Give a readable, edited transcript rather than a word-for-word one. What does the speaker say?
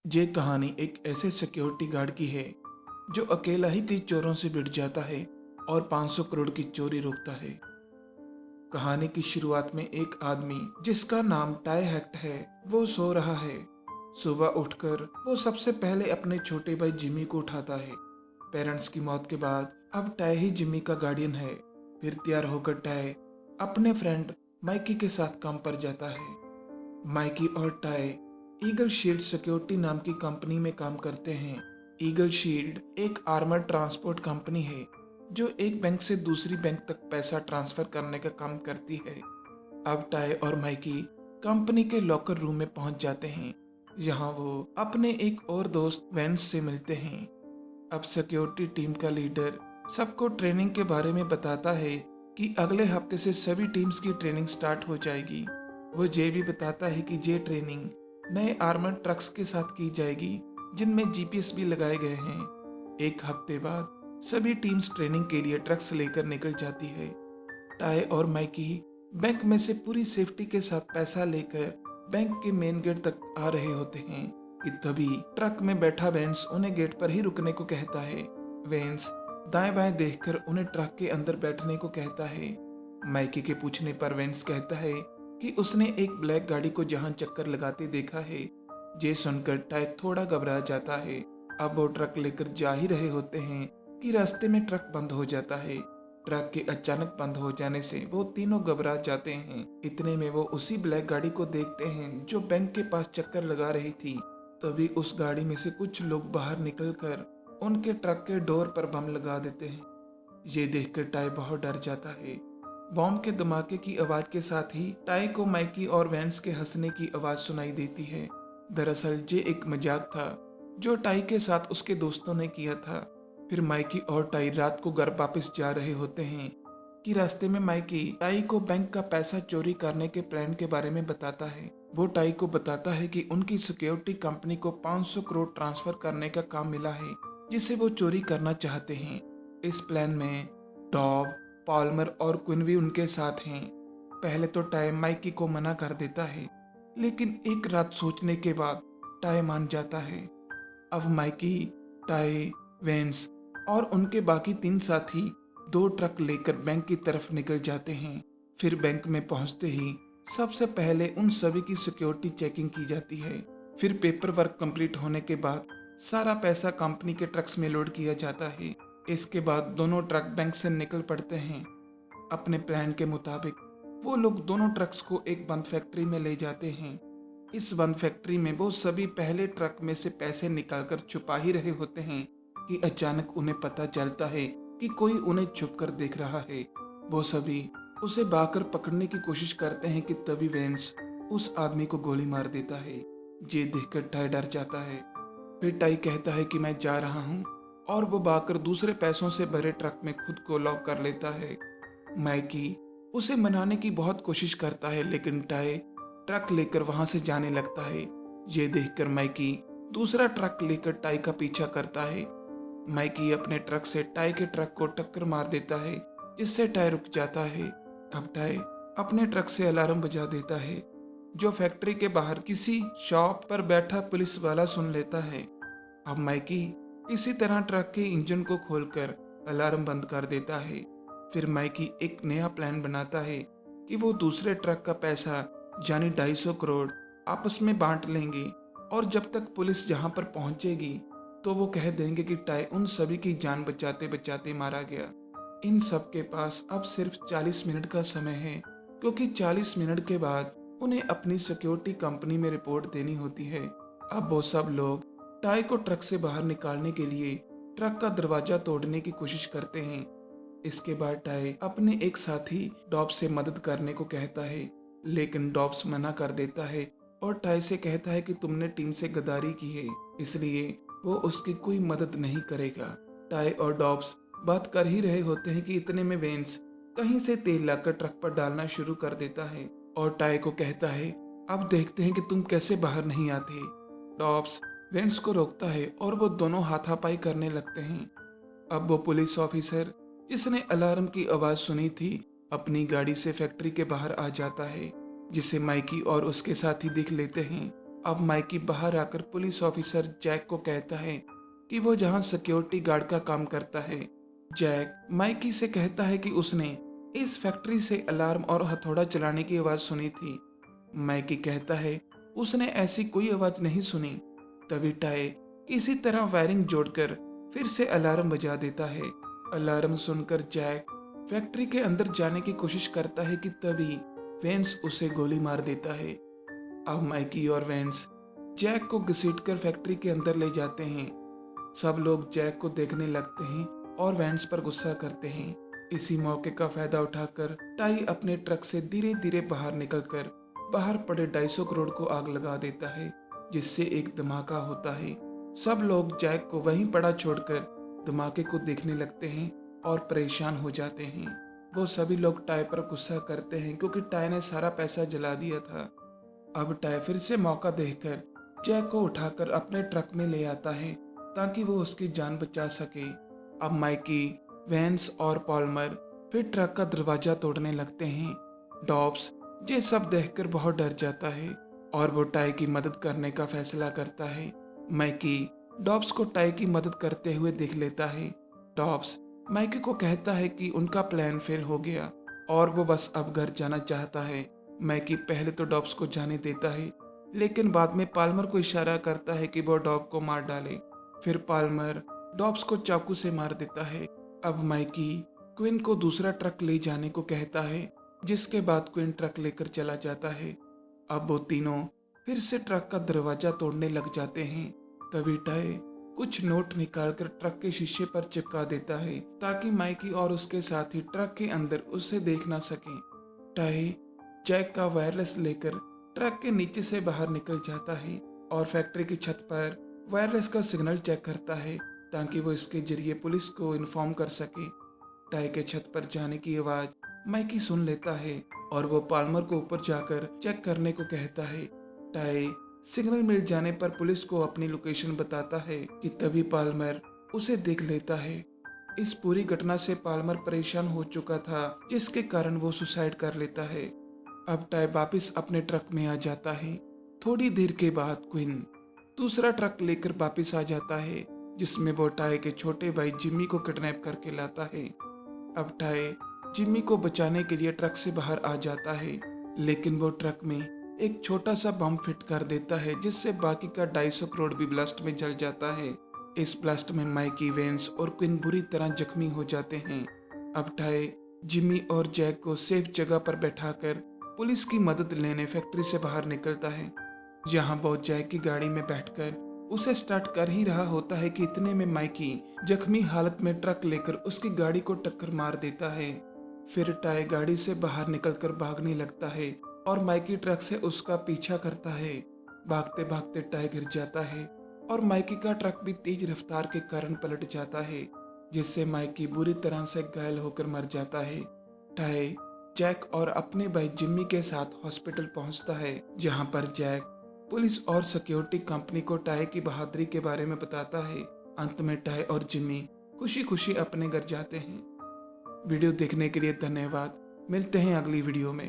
ये कहानी एक ऐसे सिक्योरिटी गार्ड की है जो अकेला ही कई चोरों से भिड़ जाता है और 500 करोड़ की चोरी रोकता है। कहानी की शुरुआत में एक आदमी जिसका नाम टाई हैक्ट है, वो सो रहा है। सुबह उठकर वो सबसे पहले अपने छोटे भाई जिमी को उठाता है। पेरेंट्स की मौत के बाद अब टाई ही जिमी का गार्डियन है। फिर तैयार होकर टाई अपने फ्रेंड माइकी के साथ काम पर जाता है। माइकी और टाई ईगल शील्ड सिक्योरिटी नाम की कंपनी में काम करते हैं। ईगल शील्ड एक आर्मर ट्रांसपोर्ट कंपनी है जो एक बैंक से दूसरी बैंक तक पैसा ट्रांसफर करने का काम करती है। अब टाई और माइकी कंपनी के लॉकर रूम में पहुंच जाते हैं। यहाँ वो अपने एक और दोस्त वेंस से मिलते हैं। अब सिक्योरिटी टीम का लीडर सबको ट्रेनिंग के बारे में बताता है कि अगले हफ्ते से सभी टीम्स की ट्रेनिंग स्टार्ट हो जाएगी। वो ये भी बताता है कि ये ट्रेनिंग नए आर्मर ट्रक्स के साथ की जाएगी जिनमें जीपीएस भी लगाए गए हैं। एक हफ्ते बाद सभी टीम्स ट्रेनिंग के लिए ट्रक्स लेकर निकल जाती है। टाई और माइकी बैंक में से पूरी सेफ्टी के साथ पैसा लेकर बैंक के मेन गेट तक आ रहे होते हैं कि तभी ट्रक में बैठा वेंस उन्हें गेट पर ही रुकने को कहता है। वेंस दाएं बाएं देखकर उन्हें ट्रक के अंदर बैठने को कहता है। माइकी के पूछने पर वेंस कहता है कि उसने एक ब्लैक गाड़ी को जहां चक्कर लगाते देखा है। ये सुनकर टाई थोड़ा घबरा जाता है। अब वो ट्रक लेकर जा ही रहे होते हैं कि रास्ते में ट्रक बंद हो जाता है। ट्रक के अचानक बंद हो जाने से वो तीनों घबरा जाते हैं। इतने में वो उसी ब्लैक गाड़ी को देखते हैं जो बैंक के पास चक्कर लगा रही थी। तभी उस गाड़ी में से कुछ लोग बाहर निकलकर उनके ट्रक के डोर पर बम लगा देते हैं। ये देखकर टाई बहुत डर जाता है। बॉम्ब के धमाके की आवाज के साथ ही टाई को माइकी और वेंस के हंसने की आवाज सुनाई देती है। दरअसल ये एक मजाक था जो टाई के साथ उसके दोस्तों ने किया था। फिर माइकी और टाई रात को घर वापस जा रहे होते हैं कि रास्ते में माइकी टाई को बैंक का पैसा चोरी करने के प्लान के बारे में बताता है। वो टाई को बताता है कि उनकी सिक्योरिटी कंपनी को 500 करोड़ ट्रांसफर करने का काम मिला है जिसे वो चोरी करना चाहते हैं। इस प्लान में डॉब, पॉल्मर और क्विन भी उनके साथ हैं। पहले तो टाई माइकी को मना कर देता है, लेकिन एक रात सोचने के बाद टाई मान जाता है। अब माइकी, टाई, वेंस और उनके बाकी 3 साथी 2 ट्रक लेकर बैंक की तरफ निकल जाते हैं। फिर बैंक में पहुंचते ही सबसे पहले उन सभी की सिक्योरिटी चेकिंग की जाती है। फिर पेपर वर्क कंप्लीट होने के बाद सारा पैसा कंपनी के ट्रक्स में लोड किया जाता है। इसके बाद दोनों ट्रक बैंक से निकल पड़ते हैं। अपने प्लान के मुताबिक वो लोग दोनों ट्रक्स को एक बंद फैक्ट्री में ले जाते हैं। इस बंद फैक्ट्री में वो सभी पहले ट्रक में से पैसे निकालकर छुपा ही रहे होते हैं कि अचानक उन्हें पता चलता है कि कोई उन्हें छुपकर देख रहा है। वो सभी उसे भागकर पकड़ने की कोशिश करते हैं कि तभी वेंस उस आदमी को गोली मार देता है। ये देखकर टाई डर जाता है। फिर टाई कहता है कि मैं जा रहा हूँ और वो भागकर दूसरे पैसों से भरे ट्रक में खुद को लॉक कर लेता है। माइकी उसे मनाने की बहुत कोशिश करता है, लेकिन टाई ट्रक लेकर वहां से जाने लगता है। ये देखकर माइकी दूसरा ट्रक लेकर टाई का पीछा करता है। माइकी अपने ट्रक से टाई के ट्रक को टक्कर मार देता है, जिससे टाई रुक जाता है। अब टाई अपने ट्रक से अलार्म बजा देता है, जो फैक्ट्री के बाहर किसी शॉप पर बैठा पुलिस वाला सुन लेता है। अब माइकी किसी तरह ट्रक के इंजन को खोलकर अलार्म बंद कर देता है। फिर माइकी एक नया प्लान बनाता है कि वो दूसरे ट्रक का पैसा यानी 250 करोड़ आपस में बांट लेंगे और जब तक पुलिस जहां पर पहुंचेगी तो वो कह देंगे कि टाई उन सभी की जान बचाते बचाते मारा गया। इन सब के पास अब सिर्फ 40 मिनट का समय है, क्योंकि 40 मिनट के बाद उन्हें अपनी सिक्योरिटी कंपनी में रिपोर्ट देनी होती है। अब वो सब लोग टाई को ट्रक से बाहर निकालने के लिए ट्रक का दरवाजा तोड़ने की कोशिश करते हैं। इसके बाद टाई अपने एक साथी डॉब से मदद करने को कहता है, लेकिन डॉब्स मना कर देता है और टाई से कहता है कि तुमने टीम से गद्दारी की है, इसलिए वो उसकी कोई मदद नहीं करेगा। टाई और डॉब्स बात कर ही रहे होते हैं कि इतने में वेंस कहीं से तेल लाकर ट्रक पर डालना शुरू कर देता है और टाई को कहता है, अब देखते हैं कि तुम कैसे बाहर नहीं आते। डॉब्स वेंस को रोकता है और वो दोनों हाथापाई करने लगते हैं। अब वो पुलिस ऑफिसर जिसने अलार्म की आवाज सुनी थी अपनी गाड़ी से फैक्ट्री के बाहर आ जाता है, जिसे माइकी और उसके साथी देख लेते हैं। अब माइकी बाहर आकर पुलिस ऑफिसर जैक को कहता है कि वो जहां सिक्योरिटी गार्ड का काम करता है। जैक माइकी से कहता है कि उसने इस फैक्ट्री से अलार्म और हथौड़ा चलाने की आवाज सुनी थी। माइकी कहता है उसने ऐसी कोई आवाज नहीं सुनी। तभी टाई किसी तरह वायरिंग जोड़कर फिर से अलार्म बजा देता है। अलार्म सुनकर जैक फैक्ट्री के अंदर जाने की कोशिश करता है कि तभी वेंस उसे गोली मार देता है। अब माइकी और वेंस जैक को घसीटकर फैक्ट्री के अंदर ले जाते हैं। सब लोग जैक को देखने लगते हैं और वेंस पर गुस्सा करते हैं। इसी मौके का फायदा उठाकर टाई अपने ट्रक से धीरे धीरे बाहर निकलकर बाहर पड़े 250 करोड़ को आग लगा देता है, जिससे एक धमाका होता है। सब लोग जैक को वहीं पड़ा छोड़कर धमाके को देखने लगते हैं और परेशान हो जाते हैं। वो सभी लोग टाई पर गुस्सा करते हैं क्योंकि टाई ने सारा पैसा जला दिया था। अब टाई फिर से मौका देखकर जैक को उठाकर अपने ट्रक में ले आता है ताकि वो उसकी जान बचा सके। अब माइकी, वेंस और पॉल्मर फिर ट्रक का दरवाजा तोड़ने लगते हैं। डॉब्स ये सब देखकर बहुत डर जाता है और वो टाई की मदद करने का फैसला करता है। माइकी डॉब्स को टाई की मदद करते हुए देख लेता है। डॉब्स माइकी को कहता है कि उनका प्लान फेल हो गया और वो बस अब घर जाना चाहता है। माइकी पहले तो डॉब्स को जाने देता है, लेकिन बाद में पाल्मर को इशारा करता है कि वो डॉब को मार डाले। फिर पाल्मर डॉब्स को चाकू से मार देता है। अब माइकी क्विन को दूसरा ट्रक ले जाने को कहता है, जिसके बाद क्विन ट्रक लेकर चला जाता है। अब वो तीनों फिर से ट्रक का दरवाजा तोड़ने लग जाते हैं। तभी टाई कुछ नोट निकालकर ट्रक के शीशे पर चिपका देता है ताकि माइकी और उसके साथी ट्रक के अंदर उसे देख ना सकें। टाई जैक का वायरलेस लेकर ट्रक के नीचे से बाहर निकल जाता है और फैक्ट्री की छत पर वायरलेस का सिग्नल चेक करता है ताकि वो इसके जरिए पुलिस को इन्फॉर्म कर सके। टाई के छत पर जाने की आवाज माइकी सुन लेता है और वो पाल्मर को ऊपर जाकर चेक करने को कहता है। टाई सिग्नल मिल जाने पर पुलिस को अपनी लोकेशन बताता है कि तभी पाल्मर उसे देख लेता है। इस पूरी घटना से पाल्मर परेशान हो चुका था, जिसके कारण वो सुसाइड कर लेता है। अब टाई वापिस अपने ट्रक में आ जाता है। थोड़ी देर के बाद क्विन दूसरा ट्रक लेकर वापिस आ जाता है, जिसमें वो टाई के छोटे भाई जिम्मी को किडनैप करके लाता है। अब टाई जिम्मी को बचाने के लिए ट्रक से बाहर आ जाता है, लेकिन वो ट्रक में एक छोटा सा बम फिट कर देता है, जिससे बाकी का 250 करोड़ भी ब्लास्ट में जल जाता है। इस ब्लास्ट में माइकी, वेंस और क्विन बुरी तरह जख्मी हो जाते हैं। अब टाई जिम्मी और जैक को सेफ जगह पर बैठाकर पुलिस की मदद लेने फैक्ट्री से बाहर निकलता है। यहाँ वो जैक की गाड़ी में बैठकर उसे स्टार्ट कर ही रहा होता है कि इतने में माइकी जख्मी हालत में ट्रक लेकर उसकी गाड़ी को टक्कर मार देता है। फिर टाई गाड़ी से बाहर निकलकर भागने लगता है और माइकी ट्रक से उसका पीछा करता है। भागते भागते टाई गिर जाता है और माइकी का ट्रक भी तेज रफ्तार के कारण पलट जाता है, जिससे माइकी बुरी तरह से घायल होकर मर जाता है। टाई जैक और अपने भाई जिम्मी के साथ हॉस्पिटल पहुंचता है, जहां पर जैक पुलिस और सिक्योरिटी कंपनी को टाई की बहादुरी के बारे में बताता है। अंत में टाई और जिम्मी खुशी खुशी अपने घर जाते हैं। वीडियो देखने के लिए धन्यवाद। मिलते हैं अगली वीडियो में।